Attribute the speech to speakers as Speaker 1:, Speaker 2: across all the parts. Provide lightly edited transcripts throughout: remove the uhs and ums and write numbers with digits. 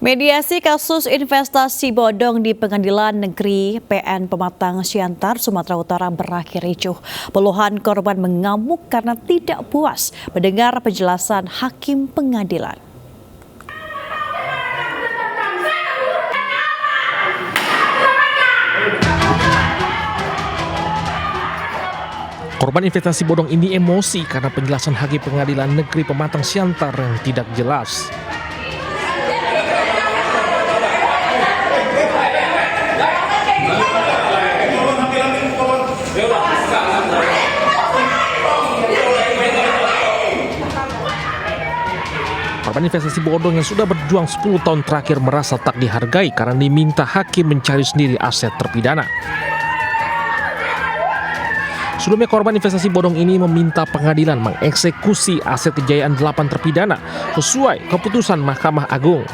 Speaker 1: Mediasi kasus investasi bodong di Pengadilan Negeri PN Pematang Siantar, Sumatera Utara berakhir ricuh. Puluhan korban mengamuk karena tidak puas mendengar penjelasan hakim pengadilan.
Speaker 2: Korban investasi bodong ini emosi karena penjelasan hakim Pengadilan Negeri Pematang Siantar yang tidak jelas. Korban investasi bodong yang sudah berjuang 10 tahun terakhir merasa tak dihargai karena diminta hakim mencari sendiri aset terpidana. Sebelumnya korban investasi bodong ini meminta pengadilan mengeksekusi aset kejayaan 8 terpidana sesuai keputusan Mahkamah Agung.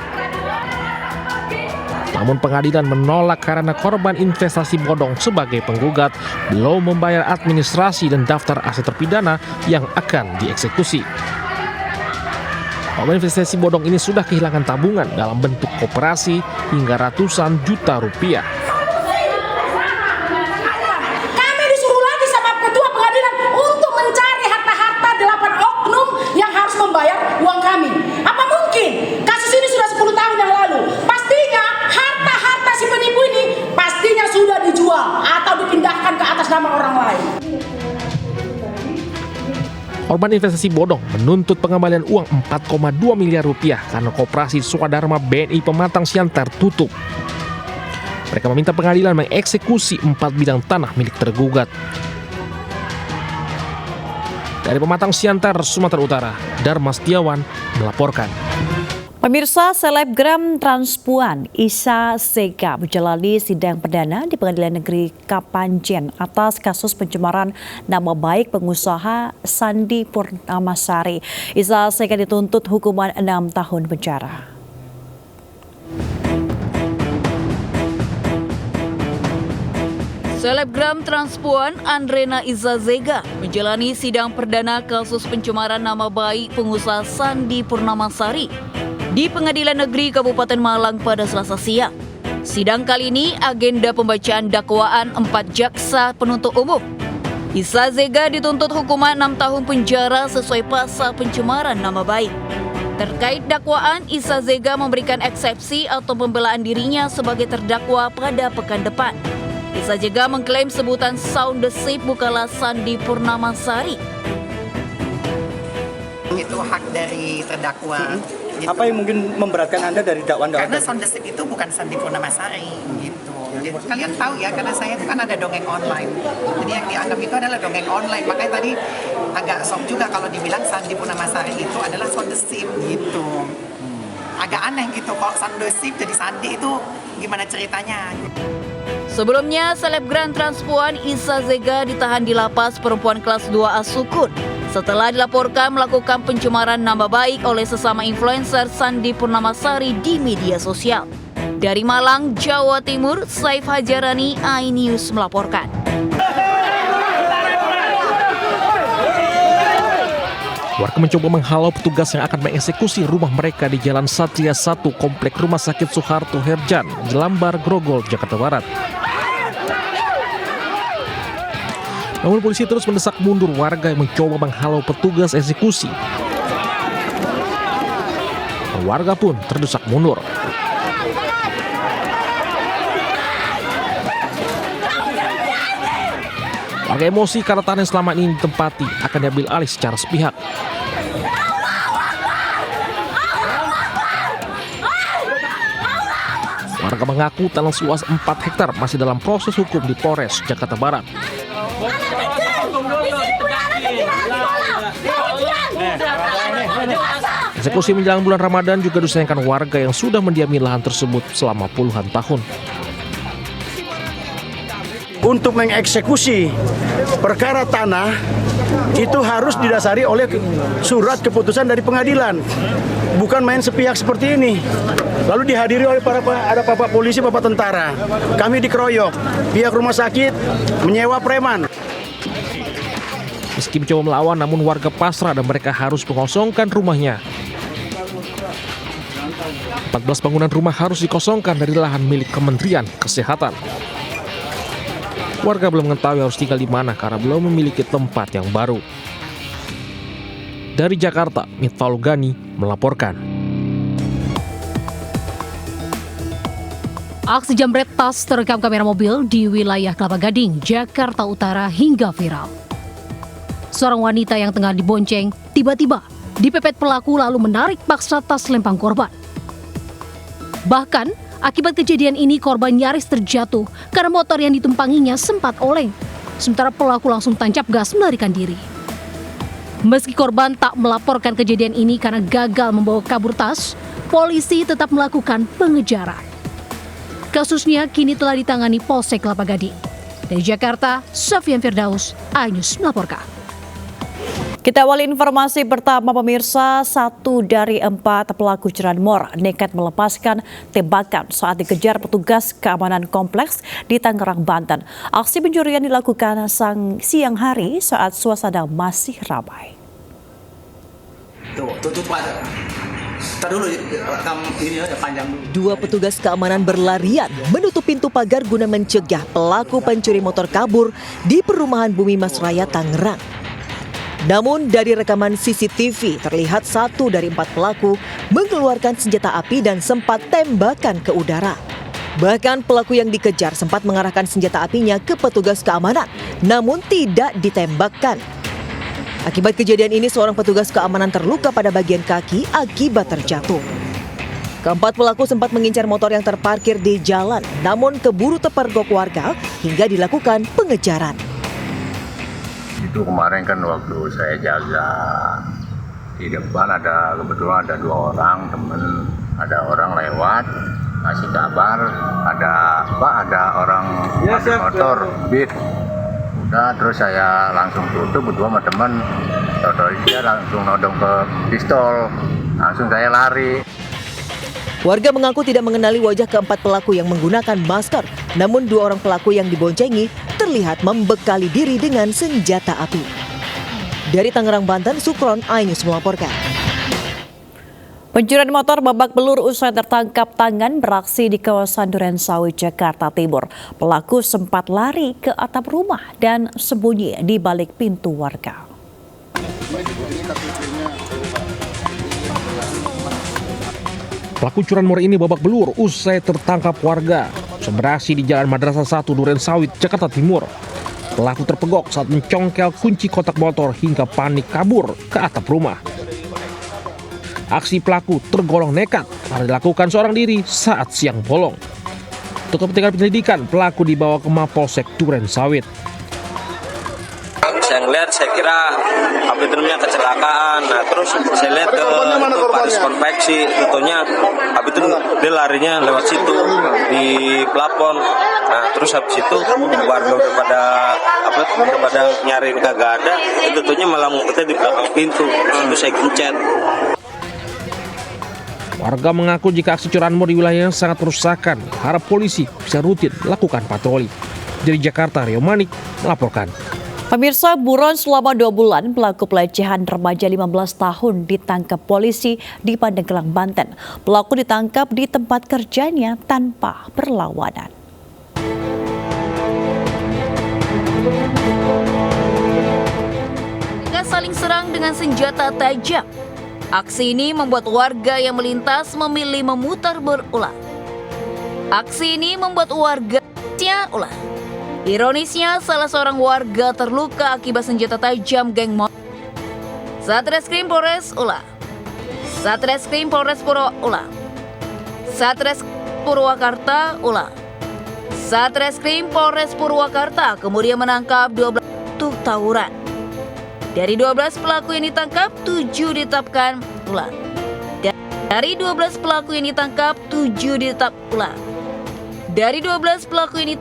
Speaker 2: Namun pengadilan menolak karena korban investasi bodong sebagai penggugat belum membayar administrasi dan daftar aset terpidana yang akan dieksekusi. Korban investasi bodong ini sudah kehilangan tabungan dalam bentuk koperasi hingga ratusan juta rupiah.
Speaker 3: Kami disuruh lagi sama ketua pengadilan untuk mencari harta-harta 8 oknum yang harus membayar uang kami. Apa mungkin? Kasus ini sudah 10 tahun yang lalu. Pastinya harta-harta si penipu ini pastinya sudah dijual atau dipindahkan ke atas nama orang lain.
Speaker 2: Korban investasi bodong menuntut pengembalian uang 4,2 miliar rupiah karena koperasi Swadharma BNI Pematang Siantar tutup. Mereka meminta pengadilan mengeksekusi 4 bidang tanah milik tergugat. Dari Pematang Siantar, Sumatera Utara, Dharma Setiawan melaporkan.
Speaker 1: Pemirsa, selebgram transpuan Isa Zega menjalani sidang perdana di Pengadilan Negeri Kapanjen atas kasus pencemaran nama baik pengusaha Sandi Purnamasari. Isa Zega dituntut hukuman 6 tahun penjara.
Speaker 4: Selebgram transpuan Andrena Isa Zega menjalani sidang perdana kasus pencemaran nama baik pengusaha Sandi Purnamasari di Pengadilan Negeri Kabupaten Malang pada Selasa siang. Sidang kali ini agenda pembacaan dakwaan 4 jaksa penuntut umum. Isa Zega dituntut hukuman 6 tahun penjara sesuai pasal pencemaran nama baik. Terkait dakwaan, Isa Zega memberikan eksepsi atau pembelaan dirinya sebagai terdakwa pada pekan depan. Isa Zega mengklaim sebutan Sound the Ship bukanlah Sandi Purnamasari.
Speaker 5: Itu hak dari terdakwa. Gitu.
Speaker 6: Apa yang mungkin memberatkan Anda dari dakwaan-dakwaan?
Speaker 5: Karena Sound the Ship itu bukan Sandi Purnamasari gitu. Jadi kalian tahu ya, karena saya itu kan ada dongeng online. Jadi yang dianggap itu adalah dongeng online. Makanya tadi agak shock juga kalau dibilang Sandi Purnamasari itu adalah Sound the Ship gitu. Agak aneh gitu kalau Sound the Ship jadi Sandi itu gimana ceritanya?
Speaker 4: Sebelumnya, selebgram transpuan Isa Zega ditahan di lapas perempuan kelas 2A Sukun setelah dilaporkan melakukan pencemaran nama baik oleh sesama influencer Sandi Purnamasari di media sosial. Dari Malang, Jawa Timur, Saif Hajarani, iNews melaporkan.
Speaker 2: Warga mencoba menghalau petugas yang akan mengeksekusi rumah mereka di Jalan Satria 1, Komplek Rumah Sakit Soeharto Herjan, Jelambar, Grogol, Jakarta Barat. Namun polisi terus mendesak mundur warga yang mencoba menghalau petugas eksekusi. Warga pun terdesak mundur. Warga emosi karena tanah yang selama ini ditempati akan diambil alih secara sepihak. Warga mengaku tanah seluas 4 hektar masih dalam proses hukum di Polres Jakarta Barat. Eksekusi menjelang bulan Ramadan juga disayangkan warga yang sudah mendiami lahan tersebut selama puluhan tahun.
Speaker 6: Untuk mengeksekusi perkara tanah itu harus didasari oleh surat keputusan dari pengadilan, bukan main sepihak seperti ini. Lalu dihadiri oleh ada bapak polisi, bapak tentara. Kami dikeroyok, pihak rumah sakit menyewa preman.
Speaker 2: Meski mencoba melawan, namun warga pasrah dan mereka harus mengosongkan rumahnya. 4 14 bangunan rumah harus dikosongkan dari lahan milik Kementerian Kesehatan. Warga belum mengetahui harus tinggal di mana karena belum memiliki tempat yang baru. Dari Jakarta, Mitfaul Gani melaporkan.
Speaker 7: Aksi jambret tas terekam kamera mobil di wilayah Kelapa Gading, Jakarta Utara hingga viral. Seorang wanita yang tengah dibonceng tiba-tiba dipepet pelaku lalu menarik paksa tas lempang korban. Bahkan, akibat kejadian ini korban nyaris terjatuh karena motor yang ditumpanginya sempat oleng. Sementara pelaku langsung tancap gas melarikan diri. Meski korban tak melaporkan kejadian ini karena gagal membawa kabur tas, polisi tetap melakukan pengejaran. Kasusnya kini telah ditangani Polsek Kelapa Gading. Dari Jakarta, Sofian Firdaus, iNews melaporkan.
Speaker 1: Kita awali informasi pertama pemirsa, 1 dari 4 pelaku curanmor nekat melepaskan tembakan saat dikejar petugas keamanan kompleks di Tangerang, Banten. Aksi pencurian dilakukan siang hari saat suasana masih ramai.
Speaker 8: Tutup aja. Ntar dulu, rekam ini aja panjang dulu.
Speaker 9: 2 petugas keamanan berlarian menutup pintu pagar guna mencegah pelaku pencuri motor kabur di perumahan Bumi Mas Raya, Tangerang. Namun dari rekaman CCTV terlihat 1 dari 4 pelaku mengeluarkan senjata api dan sempat tembakan ke udara. Bahkan pelaku yang dikejar sempat mengarahkan senjata apinya ke petugas keamanan, namun tidak ditembakkan. Akibat kejadian ini seorang petugas keamanan terluka pada bagian kaki akibat terjatuh. Keempat pelaku sempat mengincar motor yang terparkir di jalan, namun keburu terpergok warga hingga dilakukan pengejaran.
Speaker 10: Itu kemarin kan waktu saya jaga di depan kebetulan ada 2 orang temen, ada orang lewat kasih kabar ada orang pakai motor beat. Udah terus saya langsung tutup berdua sama temen, dia langsung nodong ke pistol, langsung saya lari.
Speaker 9: Warga mengaku tidak mengenali wajah keempat pelaku yang menggunakan masker, namun 2 orang pelaku yang diboncengi terlihat membekali diri dengan senjata api. Dari Tangerang, Banten, Sukron, iNews melaporkan.
Speaker 1: Pencurian motor babak belur usai tertangkap tangan beraksi di kawasan Durensawit, Jakarta Timur. Pelaku sempat lari ke atap rumah dan sembunyi di balik pintu warga.
Speaker 2: Pelaku curanmor ini babak belur usai tertangkap warga. Beraksi di Jalan Madrasah 1 Durensawit, Jakarta Timur. Pelaku terpegok saat mencongkel kunci kotak motor hingga panik kabur ke atap rumah. Aksi pelaku tergolong nekat karena dilakukan seorang diri saat siang bolong. Untuk kepentingan penyelidikan, pelaku dibawa ke Mapolsek Durensawit.
Speaker 11: Saya ngeliat, saya kira habitunya kecelakaan. Nah terus saya lihat ke Paris Konveksi, tentunya habis itu dia larinya lewat situ di plafon. Nah terus habis itu warga pada nyariin kagak ada, tentunya malah ngumpetnya di belakang pintu. Itu saya gencet.
Speaker 2: Warga mengaku jika aksi curanmor di wilayahnya sangat merusakkan, harap polisi bisa rutin lakukan patroli. Dari Jakarta, Rio Manik melaporkan.
Speaker 1: Pemirsa, buron selama 2 bulan pelaku pelecehan remaja 15 tahun ditangkap polisi di Pandeglang, Banten. Pelaku ditangkap di tempat kerjanya tanpa perlawanan.
Speaker 4: Mereka saling serang dengan senjata tajam. Aksi ini membuat warga yang melintas memilih memutar berulang. Aksi ini membuat warga ulah. Ironisnya, salah seorang warga terluka akibat senjata tajam geng motor. Satreskrim Polres Ula, Satreskrim Polres Ula, Satreskrim Purwakarta Ula, Satreskrim Polres Purwakarta kemudian menangkap 12 untuk tawuran. Dari 12 pelaku yang ditangkap, 7 ditetapkan Ula. Dari 12 pelaku yang ditangkap, 7 ditetapkan Ula. Dari 12 pelaku ini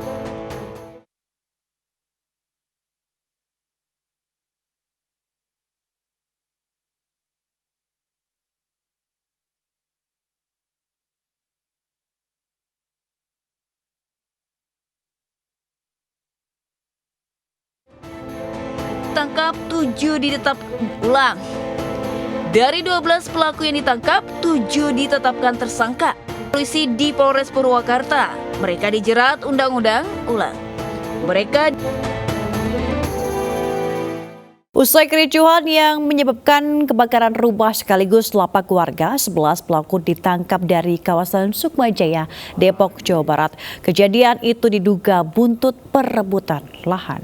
Speaker 4: ditangkap, 7 ditetapkan ulang. Dari 12 pelaku yang ditangkap, 7 ditetapkan tersangka. polisi di Polres Purwakarta. Mereka dijerat undang-undang ular.
Speaker 1: Usai kericuhan yang menyebabkan kebakaran rumah sekaligus lapak warga, 11 pelaku ditangkap dari kawasan Sukmajaya, Depok, Jawa Barat. Kejadian itu diduga buntut perebutan lahan.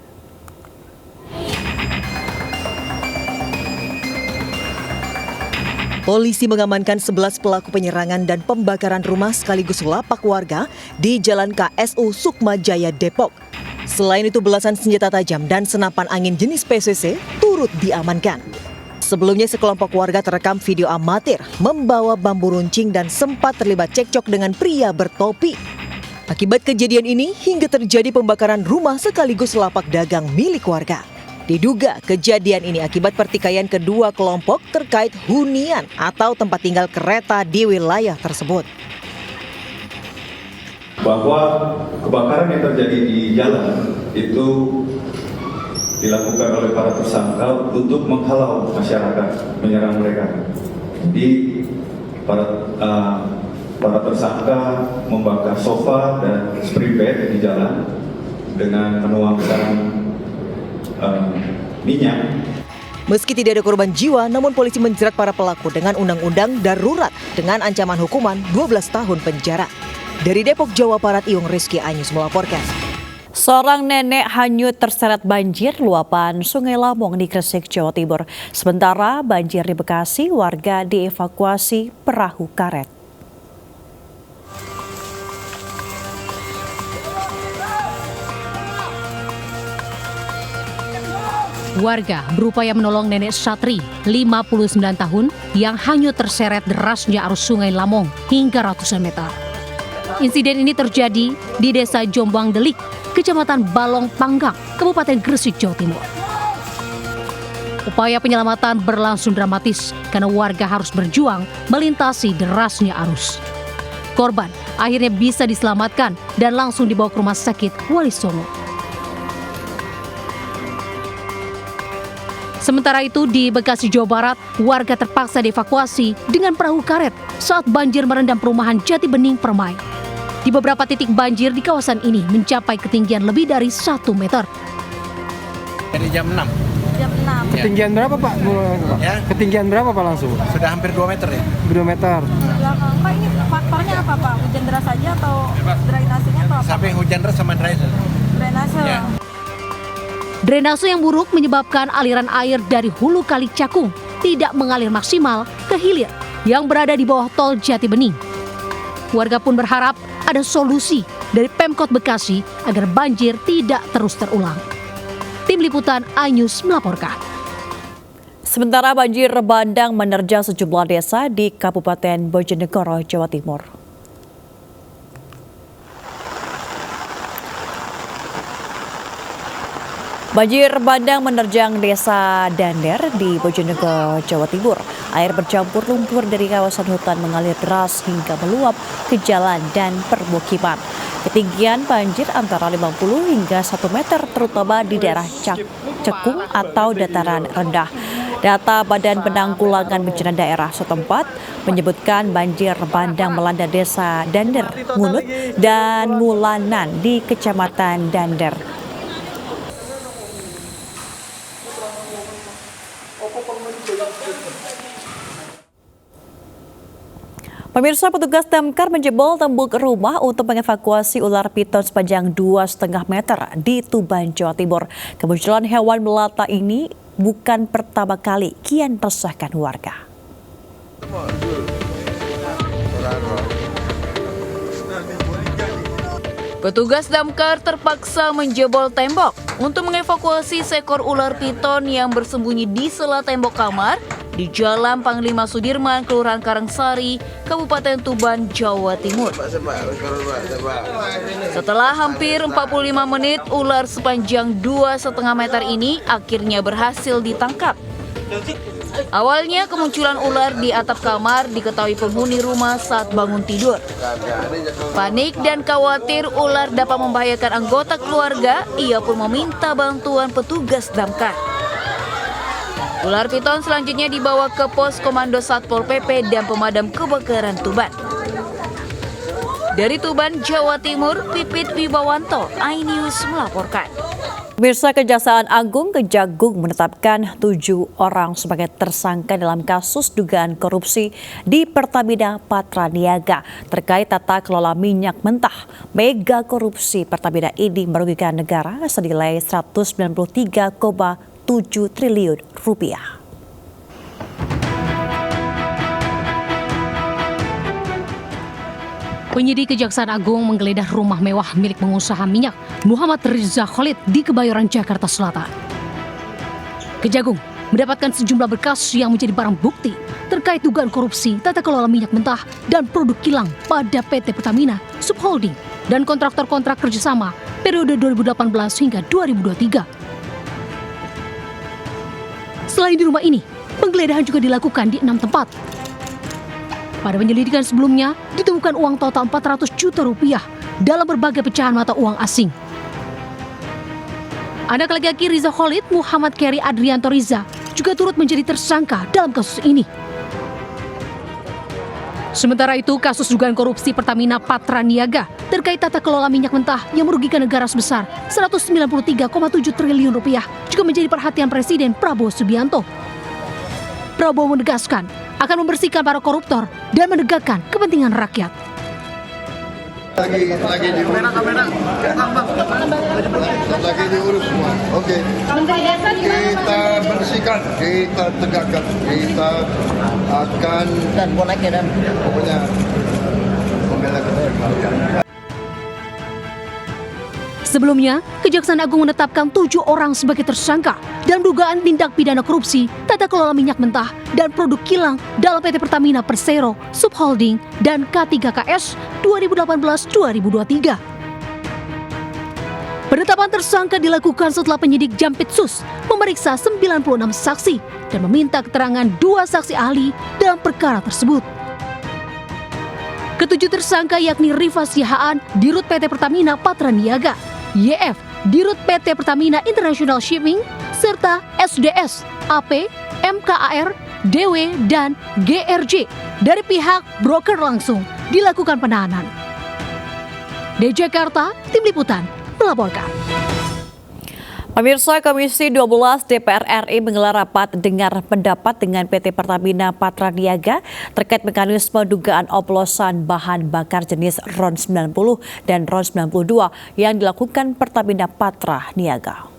Speaker 9: Polisi mengamankan 11 pelaku penyerangan dan pembakaran rumah sekaligus lapak warga di Jalan KSU Sukmajaya, Depok. Selain itu, belasan senjata tajam dan senapan angin jenis PCC turut diamankan. Sebelumnya, sekelompok warga terekam video amatir membawa bambu runcing dan sempat terlibat cekcok dengan pria bertopi. Akibat kejadian ini, hingga terjadi pembakaran rumah sekaligus lapak dagang milik warga. Diduga kejadian ini akibat pertikaian kedua kelompok terkait hunian atau tempat tinggal kereta di wilayah tersebut.
Speaker 12: Bahwa kebakaran yang terjadi di jalan itu dilakukan oleh para tersangka untuk menghalau masyarakat, menyerang mereka. Jadi para tersangka membakar sofa dan spring bed di jalan dengan menuangkan minyak.
Speaker 9: Meski tidak ada korban jiwa, namun polisi menjerat para pelaku dengan undang-undang darurat dengan ancaman hukuman 12 tahun penjara. Dari Depok, Jawa Barat, Iung Rizky Anyus melaporkan.
Speaker 1: Seorang nenek hanyut terseret banjir luapan Sungai Lamong di Gresik, Jawa Timur. Sementara banjir di Bekasi, warga dievakuasi perahu karet.
Speaker 7: Warga berupaya menolong nenek Satri, 59 tahun, yang hanyut terseret derasnya arus Sungai Lamong hingga ratusan meter. Insiden ini terjadi di Desa Jombang Delik, Kecamatan Balong Panggang, Kabupaten Gresik, Jawa Timur. Upaya penyelamatan berlangsung dramatis karena warga harus berjuang melintasi derasnya arus. Korban akhirnya bisa diselamatkan dan langsung dibawa ke Rumah Sakit Wali Songo. Sementara itu di Bekasi, Jawa Barat, warga terpaksa dievakuasi dengan perahu karet saat banjir merendam perumahan Jati Bening Permai. Di beberapa titik banjir di kawasan ini mencapai ketinggian lebih dari 1 meter.
Speaker 13: Dari jam 6.
Speaker 14: Jam 6.
Speaker 13: Ketinggian berapa Pak? Ya. Ketinggian berapa Pak langsung? Sudah hampir 2 meter ya? 2 meter.
Speaker 14: Pak, ini faktornya apa Pak? Hujan deras saja atau drainasenya atau apa?
Speaker 13: Sampai hujan deras sama drainase.
Speaker 14: Drainase. Ya.
Speaker 7: Drainase yang buruk menyebabkan aliran air dari hulu Kali Cakung tidak mengalir maksimal ke hilir yang berada di bawah tol Jati Bening. Warga pun berharap ada solusi dari Pemkot Bekasi agar banjir tidak terus terulang. Tim Liputan iNews melaporkan.
Speaker 1: Sementara banjir bandang menerjang sejumlah desa di Kabupaten Bojonegoro, Jawa Timur. Banjir bandang menerjang desa Dander di Bojonegoro, Jawa Timur. Air bercampur lumpur dari kawasan hutan mengalir deras hingga meluap ke jalan dan permukiman. Ketinggian banjir antara 50 hingga 1 meter terutama di daerah Cekung atau dataran rendah. Data Badan Penanggulangan Bencana Daerah setempat menyebutkan banjir bandang melanda desa Dander, Ngunut, dan Ngulanan di Kecamatan Dander. Pemirsa, petugas damkar menjebol tembok rumah untuk mengevakuasi ular piton sepanjang 2,5 meter di Tuban, Jawa Timur. Kemunculan hewan melata ini bukan pertama kali kian resahkan warga.
Speaker 4: Petugas damkar terpaksa menjebol tembok untuk mengevakuasi seekor ular piton yang bersembunyi di sela tembok kamar di Jalan Panglima Sudirman, Kelurahan Karangsari, Kabupaten Tuban, Jawa Timur. Setelah hampir 45 menit, ular sepanjang 2,5 meter ini akhirnya berhasil ditangkap. Awalnya kemunculan ular di atap kamar diketahui penghuni rumah saat bangun tidur. Panik dan khawatir ular dapat membahayakan anggota keluarga, ia pun meminta bantuan petugas damkar. Ular piton selanjutnya dibawa ke pos komando Satpol PP dan pemadam kebakaran Tuban. Dari Tuban, Jawa Timur, Pipit Wibawanto, iNews melaporkan.
Speaker 1: Pemirsa, Kejaksaan Agung Kejagung menetapkan 7 orang sebagai tersangka dalam kasus dugaan korupsi di Pertamina Patraniaga terkait tata kelola minyak mentah. Mega korupsi Pertamina ini merugikan negara senilai 193,7 triliun rupiah.
Speaker 7: Penyidik Kejaksaan Agung menggeledah rumah mewah milik pengusaha minyak Muhammad Riza Khalid di Kebayoran, Jakarta Selatan. Kejagung mendapatkan sejumlah berkas yang menjadi barang bukti terkait dugaan korupsi tata kelola minyak mentah dan produk kilang pada PT Pertamina Subholding dan kontraktor-kontrak kerjasama periode 2018 hingga 2023. Selain di rumah ini, penggeledahan juga dilakukan di 6 tempat. Pada penyelidikan sebelumnya, ditemukan uang total 400 juta rupiah dalam berbagai pecahan mata uang asing. Anak laki-laki Riza Khalid, Muhammad Keri Adrianto Riza, juga turut menjadi tersangka dalam kasus ini. Sementara itu, kasus dugaan korupsi Pertamina Patraniaga terkait tata kelola minyak mentah yang merugikan negara sebesar 193,7 triliun rupiah juga menjadi perhatian Presiden Prabowo Subianto. Prabowo menegaskan akan membersihkan para koruptor dan menegakkan kepentingan rakyat.
Speaker 15: Lagi diurus. Lagi diurus semua. Oke. Kita bersihkan, kita tegakkan, kita akan dan pokoknya membela kepentingan.
Speaker 7: Sebelumnya, Kejaksaan Agung menetapkan 7 orang sebagai tersangka dalam dugaan tindak pidana korupsi, tata kelola minyak mentah, dan produk kilang dalam PT Pertamina Persero, Subholding, dan K3KS 2018-2023. Penetapan tersangka dilakukan setelah penyidik Jampitsus memeriksa 96 saksi dan meminta keterangan 2 saksi ahli dalam perkara tersebut. Ketujuh tersangka yakni Rifa Sihaan, Dirut PT Pertamina Patraniaga, YF, Dirut PT Pertamina International Shipping, serta SDS, AP, MKAR, DW, dan GRJ dari pihak broker langsung dilakukan penahanan. Dari Jakarta, Tim Liputan melaporkan.
Speaker 1: Pemirsa, Komisi 12 DPR RI menggelar rapat dengar pendapat dengan PT Pertamina Patraniaga terkait mekanisme dugaan oplosan bahan bakar jenis RON 90 dan RON 92 yang dilakukan Pertamina Patraniaga.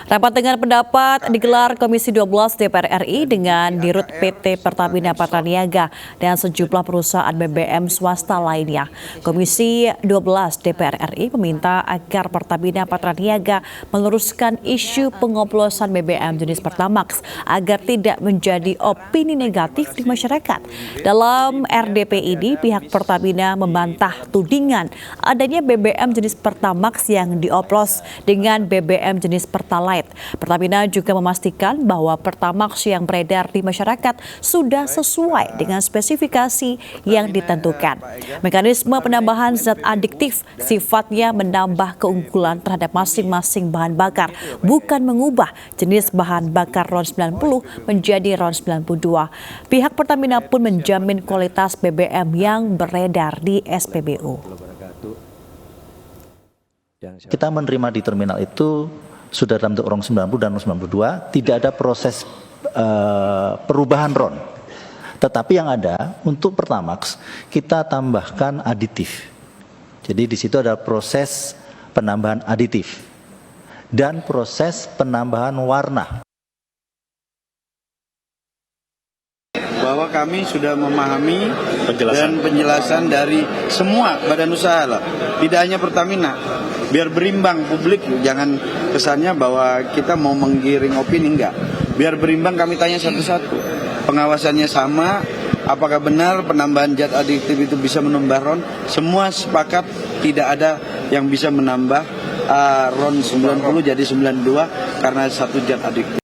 Speaker 1: Rapat dengar pendapat digelar Komisi 12 DPR RI dengan Dirut PT Pertamina Patraniaga dan sejumlah perusahaan BBM swasta lainnya. Komisi 12 DPR RI meminta agar Pertamina Patraniaga meluruskan isu pengoplosan BBM jenis Pertamax agar tidak menjadi opini negatif di masyarakat. Dalam RDP ini, pihak Pertamina membantah tudingan adanya BBM jenis Pertamax yang dioplos dengan BBM jenis Pertalite. Pertamina juga memastikan bahwa Pertamax yang beredar di masyarakat sudah sesuai dengan spesifikasi yang ditentukan. Mekanisme penambahan zat adiktif sifatnya menambah keunggulan terhadap masing-masing bahan bakar, bukan mengubah jenis bahan bakar RON 90 menjadi RON 92. Pihak Pertamina pun menjamin kualitas BBM yang beredar di SPBU.
Speaker 16: Kita menerima di terminal itu sudah dalam bentuk RON 90 dan RON 92, tidak ada proses perubahan RON. Tetapi yang ada untuk Pertamax kita tambahkan aditif. Jadi di situ ada proses penambahan aditif dan proses penambahan warna.
Speaker 17: Bahwa kami sudah memahami dan penjelasan dari semua badan usaha lah, tidak hanya Pertamina, biar berimbang publik, jangan kesannya bahwa kita mau menggiring opini, enggak, biar berimbang kami tanya satu-satu, pengawasannya sama, apakah benar penambahan zat adiktif itu bisa menambah RON, semua sepakat tidak ada yang bisa menambah RON 90 jadi 92 karena satu zat adiktif.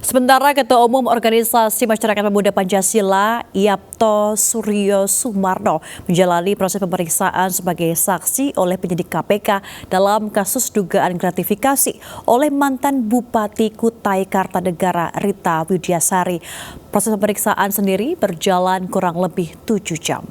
Speaker 1: Sementara Ketua Umum Organisasi Masyarakat Pemuda Pancasila, Yapto Suryo Sumarno, menjalani proses pemeriksaan sebagai saksi oleh penyidik KPK dalam kasus dugaan gratifikasi oleh mantan Bupati Kutai Kartanegara Rita Widiasari. Proses pemeriksaan sendiri berjalan kurang lebih 7 jam.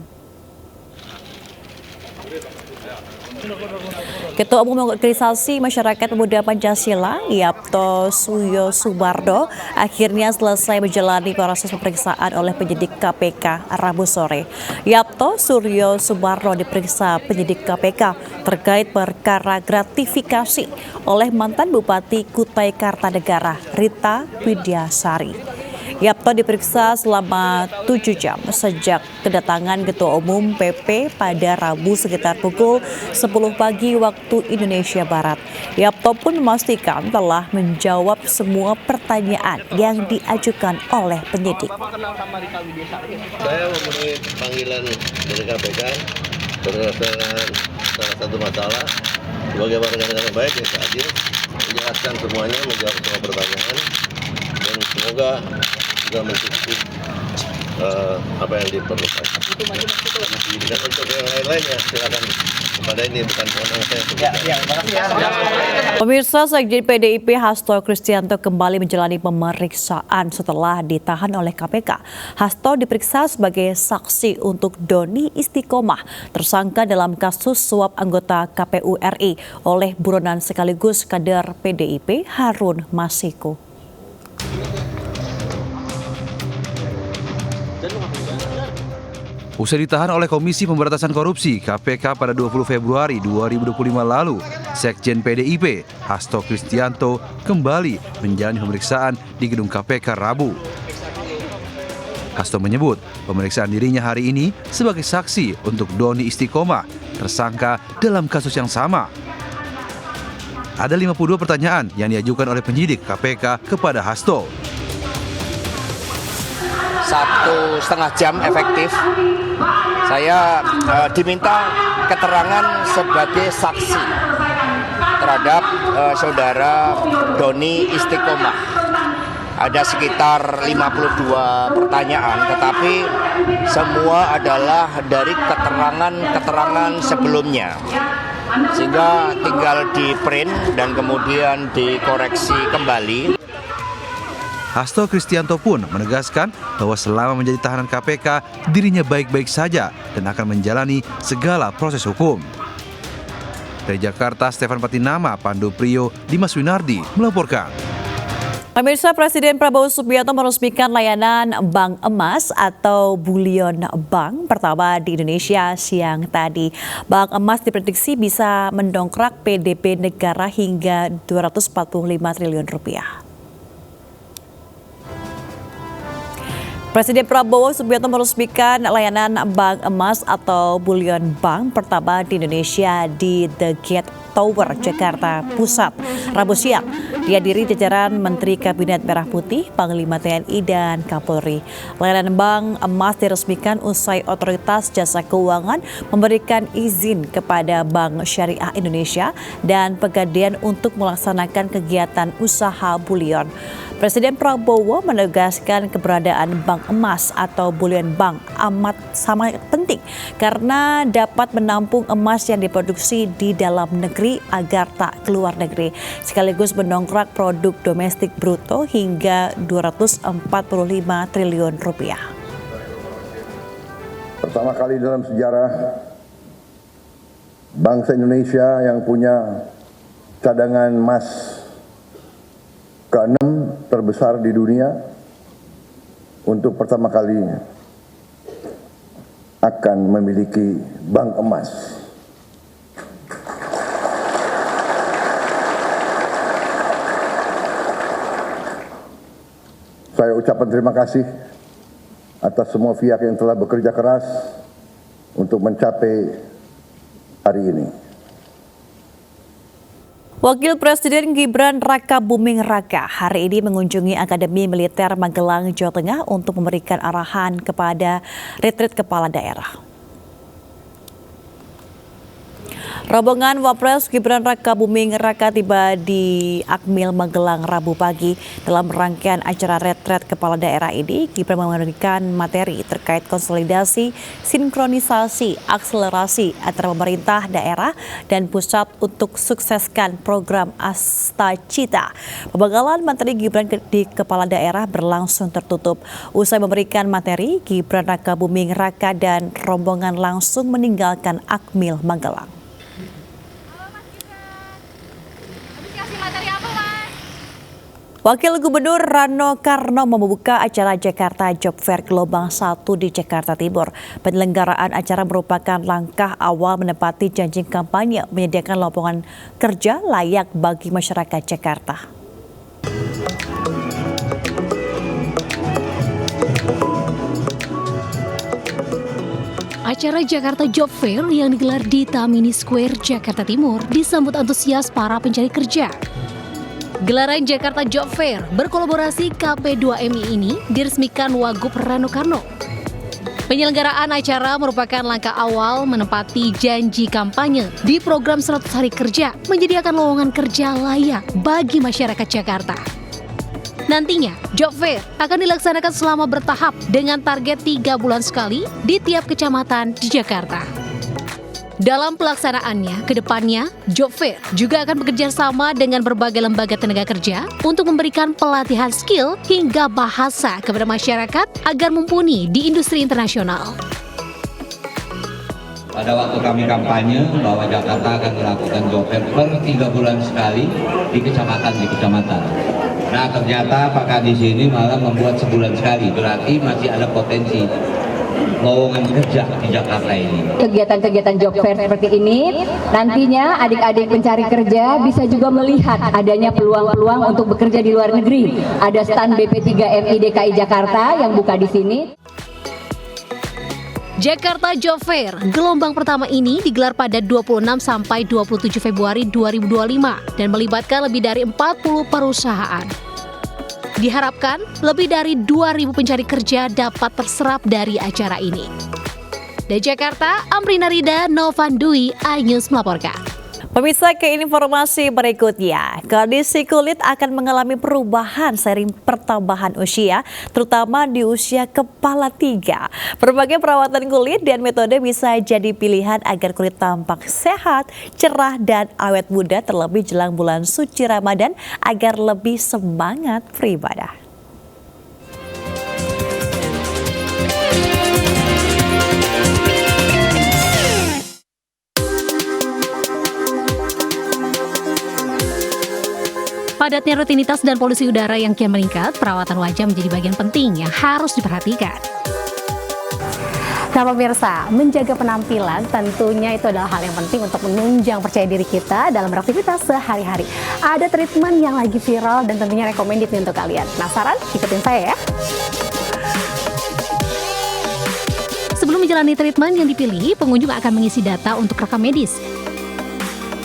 Speaker 1: Ketua Umum Organisasi Masyarakat Pemuda Pancasila, Yapto Suryo Sumarno, akhirnya selesai menjalani proses pemeriksaan oleh penyidik KPK Rabu sore. Yapto Suryo Sumarno diperiksa penyidik KPK terkait perkara gratifikasi oleh mantan Bupati Kutai Kartanegara Rita Widiasari. Yapto diperiksa selama 7 jam sejak kedatangan Ketua Umum PP pada Rabu sekitar pukul 10 pagi waktu Indonesia Barat. Yapto pun memastikan telah menjawab semua pertanyaan yang diajukan oleh penyidik.
Speaker 15: Saya memenuhi panggilan dari KPK berdasarkan salah satu masalah sebagai warga negara baik yang hadir menjelaskan semuanya, menjawab semua pertanyaan dan semoga juga mencukupi apa yang diperlukan. Dan untuk yang lain-lainnya silakan, kepada ini bukan kewenangan saya.
Speaker 1: Pemirsa, Sekjen PDIP Hasto Kristianto kembali menjalani pemeriksaan setelah ditahan oleh KPK. Hasto diperiksa sebagai saksi untuk Doni Istiqomah, tersangka dalam kasus suap anggota KPU RI oleh buronan sekaligus kader PDIP Harun Masiku.
Speaker 18: Usai ditahan oleh Komisi Pemberantasan Korupsi (KPK) pada 20 Februari 2025 lalu, Sekjen PDIP Hasto Kristianto kembali menjalani pemeriksaan di gedung KPK Rabu. Hasto menyebut pemeriksaan dirinya hari ini sebagai saksi untuk Doni Istiqomah, tersangka dalam kasus yang sama. Ada 52 pertanyaan yang diajukan oleh penyidik KPK kepada Hasto.
Speaker 19: 1,5 jam efektif. Saya diminta keterangan sebagai saksi terhadap saudara Doni Istiqomah. Ada sekitar 52 pertanyaan, tetapi semua adalah dari keterangan-keterangan sebelumnya. Sehingga tinggal di print dan kemudian dikoreksi kembali.
Speaker 18: Hasto Kristianto pun menegaskan bahwa selama menjadi tahanan KPK, dirinya baik-baik saja dan akan menjalani segala proses hukum. Dari Jakarta, Stefan Patinama, Pandu Priyo, Dimas Winardi melaporkan.
Speaker 1: Pemirsa, Presiden Prabowo Subianto meresmikan layanan Bank Emas atau Bullion Bank pertama di Indonesia siang tadi. Bank Emas diprediksi bisa mendongkrak PDB negara hingga 245 triliun rupiah. Presiden Prabowo Subianto meresmikan layanan Bank Emas atau Bullion Bank pertama di Indonesia di The Gate Tower, Jakarta Pusat, Rabu siang. Dihadiri jajaran Menteri Kabinet Merah Putih, Panglima TNI, dan Kapolri. Layanan Bank Emas diresmikan usai Otoritas Jasa Keuangan memberikan izin kepada Bank Syariah Indonesia dan Pegadaian untuk melaksanakan kegiatan usaha bullion. Presiden Prabowo menegaskan keberadaan Bank Emas atau Bullion Bank amat sangat penting karena dapat menampung emas yang diproduksi di dalam negeri agar tak keluar negeri, sekaligus mendongkrak produk domestik bruto hingga 245 triliun rupiah.
Speaker 15: Pertama kali dalam sejarah bangsa Indonesia yang punya cadangan emas ke-6 terbesar di dunia, untuk pertama kalinya akan memiliki bank emas. Saya ucapkan terima kasih atas semua pihak yang telah bekerja keras untuk mencapai hari ini.
Speaker 1: Wakil Presiden Gibran Rakabuming Raka hari ini mengunjungi Akademi Militer Magelang, Jawa Tengah untuk memberikan arahan kepada retret kepala daerah. Rombongan Wapres Gibran Raka Buming Raka tiba di Akmil Magelang Rabu pagi. Dalam rangkaian acara retret kepala daerah ini, Gibran memberikan materi terkait konsolidasi, sinkronisasi, akselerasi antara pemerintah daerah dan pusat untuk sukseskan program Astacita. Pembekalan materi Gibran di kepala daerah berlangsung tertutup. Usai memberikan materi, Gibran Raka Buming Raka dan rombongan langsung meninggalkan Akmil Magelang. Wakil Gubernur Rano Karno membuka acara Jakarta Job Fair Gelombang 1 di Jakarta Timur. Penyelenggaraan acara merupakan langkah awal menepati janji kampanye menyediakan lowongan kerja layak bagi masyarakat Jakarta.
Speaker 7: Acara Jakarta Job Fair yang digelar di Tamini Square, Jakarta Timur disambut antusias para pencari kerja. Gelaran Jakarta Job Fair berkolaborasi KP2MI ini diresmikan Wagub Rano Karno. Penyelenggaraan acara merupakan langkah awal menepati janji kampanye di program 100 hari kerja menyediakan lowongan kerja layak bagi masyarakat Jakarta. Nantinya, Job Fair akan dilaksanakan selama bertahap dengan target 3 bulan sekali di tiap kecamatan di Jakarta. Dalam pelaksanaannya, ke depannya, Job Fair juga akan bekerja sama dengan berbagai lembaga tenaga kerja untuk memberikan pelatihan skill hingga bahasa kepada masyarakat agar mumpuni di industri internasional.
Speaker 20: Pada waktu kami kampanye bahwa Jakarta akan melakukan Job Fair per 3 bulan sekali di kecamatan. Nah, ternyata Pak Kadis ini malah membuat sebulan sekali, berarti masih ada potensi lowongan kerja di Jakarta ini.
Speaker 21: Kegiatan-kegiatan job fair seperti ini nantinya adik-adik pencari kerja bisa juga melihat adanya peluang-peluang untuk bekerja di luar negeri. Ada stand BP3MI DKI Jakarta yang buka di sini.
Speaker 7: Jakarta Job Fair gelombang pertama ini digelar pada 26 sampai 27 Februari 2025 dan melibatkan lebih dari 40 perusahaan. Diharapkan lebih dari 2.000 pencari kerja dapat terserap dari acara ini. Dari Jakarta, Amrina Rida, Novan Dwi, iNews melaporkan.
Speaker 1: Pemirsa, ke informasi berikutnya, kondisi kulit akan mengalami perubahan seiring pertambahan usia, terutama di usia kepala 3. Berbagai perawatan kulit dan metode bisa jadi pilihan agar kulit tampak sehat, cerah, dan awet muda terlebih jelang bulan suci Ramadan agar lebih semangat beribadah.
Speaker 7: Padatnya rutinitas dan polusi udara yang kian meningkat, perawatan wajah menjadi bagian penting yang harus diperhatikan.
Speaker 22: Nah pemirsa, menjaga penampilan tentunya itu adalah hal yang penting untuk menunjang percaya diri kita dalam beraktivitas sehari-hari. Ada treatment yang lagi viral dan tentunya recommended nih untuk kalian. Penasaran? Ikutin saya ya.
Speaker 7: Sebelum menjalani treatment yang dipilih, pengunjung akan mengisi data untuk rekam medis.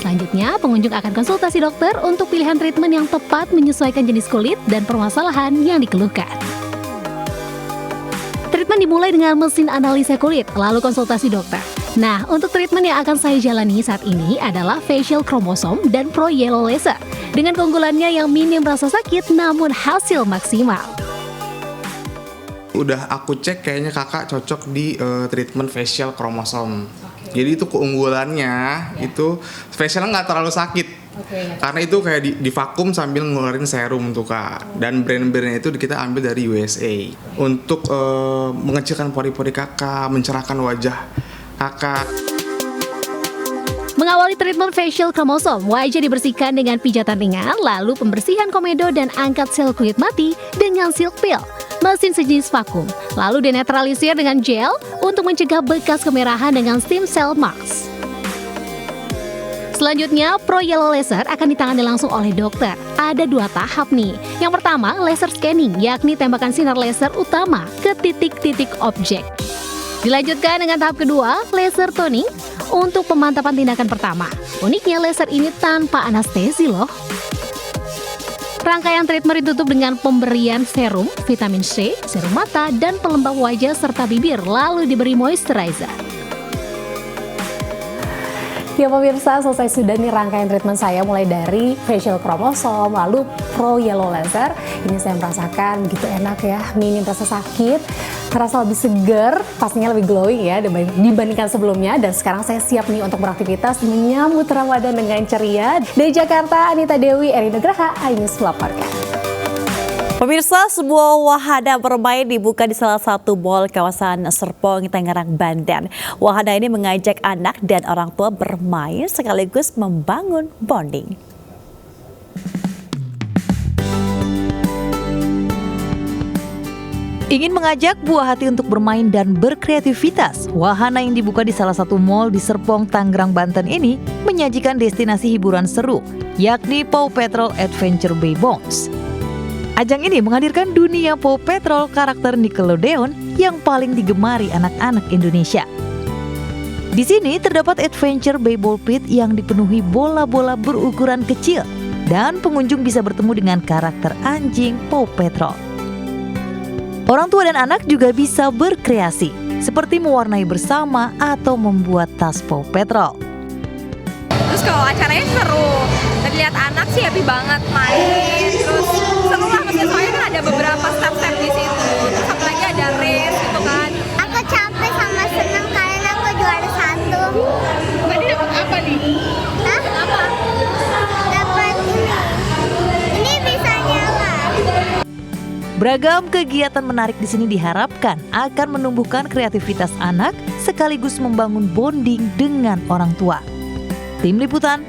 Speaker 7: Selanjutnya, pengunjung akan konsultasi dokter untuk pilihan treatment yang tepat menyesuaikan jenis kulit dan permasalahan yang dikeluhkan. Treatment dimulai dengan mesin analisa kulit, lalu konsultasi dokter. Nah, untuk treatment yang akan saya jalani saat ini adalah facial chromosome dan pro yellow laser. Dengan keunggulannya yang minim rasa sakit namun hasil maksimal.
Speaker 23: Udah aku cek kayaknya kakak cocok di treatment facial chromosome. Jadi itu keunggulannya itu facialnya nggak terlalu sakit. Karena itu kayak di vakum sambil ngeluarin serum tuh kak. Dan brand-brandnya itu kita ambil dari USA untuk mengecilkan pori-pori kakak, mencerahkan wajah kakak.
Speaker 7: Mengawali treatment facial chromosome, wajah dibersihkan dengan pijatan ringan, lalu pembersihan komedo dan angkat sel kulit mati dengan silk peel. Mesin sejenis vakum, lalu dinetralisir dengan gel untuk mencegah bekas kemerahan dengan stem cell mask. Selanjutnya, Pro Yellow Laser akan ditangani langsung oleh dokter. Ada 2 tahap nih. Yang pertama, laser scanning, yakni tembakan sinar laser utama ke titik-titik objek. Dilanjutkan dengan tahap kedua, laser toning untuk pemantapan tindakan pertama. Uniknya laser ini tanpa anestesi loh. Rangkaian treatment ditutup dengan pemberian serum, vitamin C, serum mata, dan pelembab wajah serta bibir, lalu diberi moisturizer.
Speaker 22: Ya pemirsa, selesai sudah nih rangkaian treatment saya mulai dari facial kromosom, lalu pro yellow laser. Ini saya merasakan begitu enak ya, minim rasa sakit, terasa lebih seger, pastinya lebih glowing ya dibandingkan sebelumnya. Dan sekarang saya siap nih untuk beraktivitas menyambut Ramadan dengan ceria. Dari Jakarta, Anita Dewi, Eri Nugraha, iNews melaporkan.
Speaker 1: Pemirsa, sebuah wahana bermain dibuka di salah satu mall kawasan Serpong, Tangerang, Banten. Wahana ini mengajak anak dan orang tua bermain sekaligus membangun bonding.
Speaker 4: Ingin mengajak buah hati untuk bermain dan berkreativitas, wahana yang dibuka di salah satu mall di Serpong, Tangerang, Banten ini menyajikan destinasi hiburan seru, yakni Paw Patrol Adventure Bay Bones. Ajang ini menghadirkan dunia Paw Patrol karakter Nickelodeon yang paling digemari anak-anak Indonesia. Di sini terdapat Adventure Bay Ball Pit yang dipenuhi bola-bola berukuran kecil dan pengunjung bisa bertemu dengan karakter anjing Paw Patrol. Orang tua dan anak juga bisa berkreasi, seperti mewarnai bersama atau membuat tas Paw Patrol.
Speaker 14: Terus kalau acaranya seru, terlihat anak sih happy banget main, terus seru lah maksudnya soalnya kan ada beberapa step-step di situ, terus apalagi ada race gitu kan.
Speaker 3: Aku capek sama senang karena aku juara 1.
Speaker 14: Tadi dapat apa nih?
Speaker 3: Hah?
Speaker 14: Apa?
Speaker 3: Dapat ini bisa nyala.
Speaker 4: Beragam kegiatan menarik di sini diharapkan akan menumbuhkan kreativitas anak sekaligus membangun bonding dengan orang tua. Tim Liputan